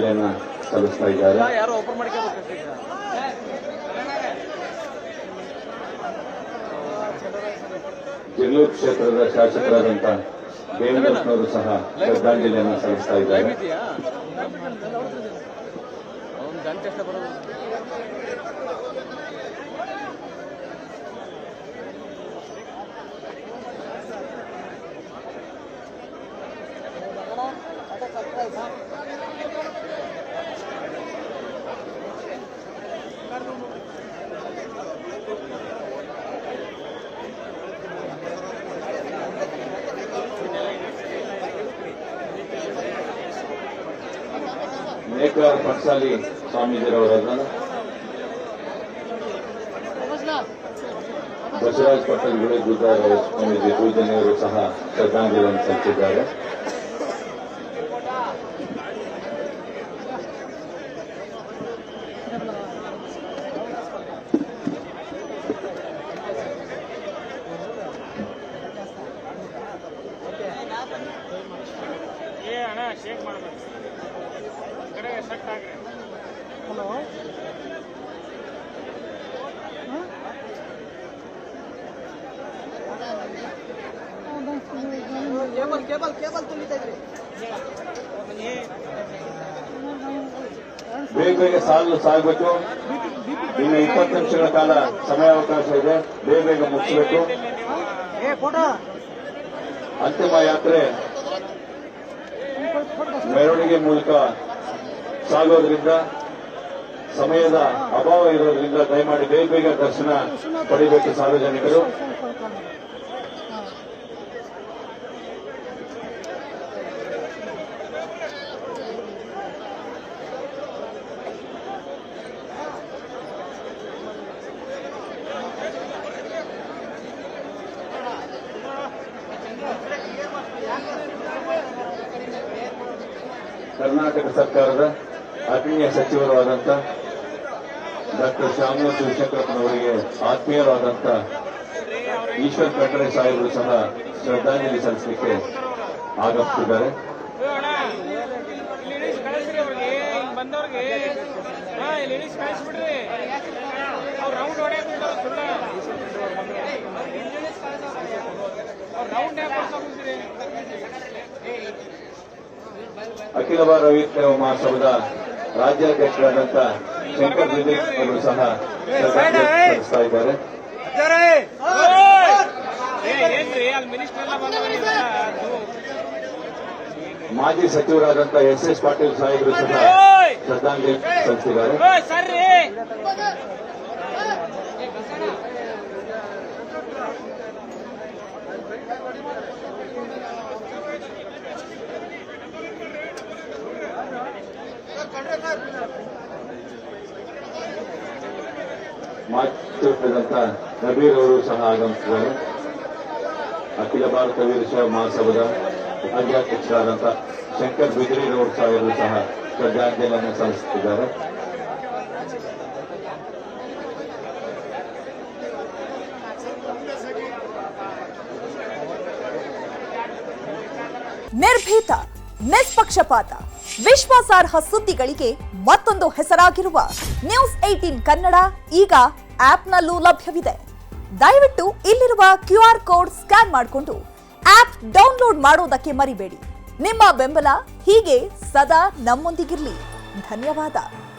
ಶ್ರದ್ಧಾಂಜಲಿಯನ್ನ ಸಲ್ಲಿಸ್ತಾ ಇದ್ದಾರೆ. ಜಗಳೂರು ಕ್ಷೇತ್ರದ ಶಾಸಕರಾದಂಥ ದೇವದಾಸ್ನವರು ಸಹ ಶ್ರದ್ಧಾಂಜಲಿಯನ್ನ ಸಲ್ಲಿಸ್ತಾ ಇದ್ದಾರೆ. ನೇಕಾರ ಪಟ್ಸಾಲಿ ಸ್ವಾಮೀಜಿರವರನ್ನ ಬಸವರಾಜ ಪಟೇಲ್ ಗುರುದ್ವಾರ ಸ್ವಾಮೀಜಿ ಪೂಜನೆಯವರು ಸಹ ಶ್ರದ್ಧಾಂಜಲಿಯನ್ನು ಸಲ್ಲಿಸಿದ್ದಾರೆ. ಹಲೋ ಕೇಬಲ್ ತುಳಿತಾ ಇದ್ರಿ. ಬೇಗ ಸಾಲು ಸಾಗಬೇಕು. ಇನ್ನು 20 ನಿಮಿಷಗಳ ಕಾಲ ಸಮಯಾವಕಾಶ ಇದೆ. ಬೇಗ ಮುಗಿಸಬೇಕು. ಅಂತಿಮ ಯಾತ್ರೆ ಮೆರವಣಿಗೆ ಮೂಲಕ ಸಾಗೋದ್ರಿಂದ ಸಮಯದ ಅಭಾವ ಇರೋದ್ರಿಂದ ದಯಮಾಡಿ ಬೇಗ ದರ್ಶನ ಪಡೆಯಬೇಕು ಸಾರ್ವಜನಿಕರು. ಕರ್ನಾಟಕ ಸರ್ಕಾರದ ಆತ್ಮೀಯ ಸಚಿವರಾದಂಥ ಡಾಕ್ಟರ್ ಶ್ಯಾಮಮೂರ್ತಿ ವಿಶ್ವಕರ್ಮನವರಿಗೆ ಆತ್ಮೀಯರಾದಂಥ ಈಶ್ವರ್ ಖಂಡ್ರೆ ಸಾಹೇಬರು ಸಹ ಶ್ರದ್ಧಾಂಜಲಿ ಸಲ್ಲಿಸಲಿಕ್ಕೆ ಆಗಮಿಸುತ್ತಿದ್ದಾರೆ. ಅಖಿಲ ಭಾರತ ವೀರಶೈವ ಮಹಾಸಭಾದ ರಾಜ್ಯಾಧ್ಯಕ್ಷರಾದಂಥ ಶಂಕರ್ ಬಿದ್ರಿ ಅವರು ಸಹ ಸಲ್ಲಿಸ್ತಾ ಇದ್ದಾರೆ. ಮಾಜಿ ಸಚಿವರಾದಂಥ ಎಸ್ ಪಾಟೀಲ್ ಸಾಹೇಬರು ಸಹ ಶ್ರದ್ಧಾಂಜಲಿ ಸಲ್ಲಿಸಿದ್ದಾರೆ. ಮಾತೃತ್ವದಂತ ನಬೀರ್ ಅವರು ಸಹ ಆಗಮಿಸಿದ್ದಾರೆ. ಅಖಿಲ ಭಾರತ ವೀರಶೈವ ಮಹಾಸಭಾದ ರಾಜ್ಯಾಧ್ಯಕ್ಷರಾದಂಥ ಶಂಕರ್ ಬಿದ್ರಿ ಸಾಹೇಬರು ಸಹ ಶ್ರದ್ಧಾಂಜಲಿಯನ್ನು ಸಲ್ಲಿಸುತ್ತಿದ್ದಾರೆ. ನಿರ್ಭೀತ, ನಿಷ್ಪಕ್ಷಪಾತ, ವಿಶ್ವಾಸಾರ್ಹ ಸುದ್ದಿಗಳಿಗೆ ಮತ್ತೊಂದು ಹೆಸರಾಗಿರುವ ನ್ಯೂಸ್ 18 ಕನ್ನಡ ಈಗ ಆಪ್ನಲ್ಲೂ ಲಭ್ಯವಿದೆ. ದಯವಿಟ್ಟು ಇಲ್ಲಿರುವ QR ಕೋಡ್ ಸ್ಕ್ಯಾನ್ ಮಾಡಿಕೊಂಡು ಆಪ್ ಡೌನ್ಲೋಡ್ ಮಾಡೋದಕ್ಕೆ ಮರಿಬೇಡಿ. ನಿಮ್ಮ ಬೆಂಬಲ ಹೀಗೆ ಸದಾ ನಮ್ಮೊಂದಿಗಿರಲಿ. ಧನ್ಯವಾದ.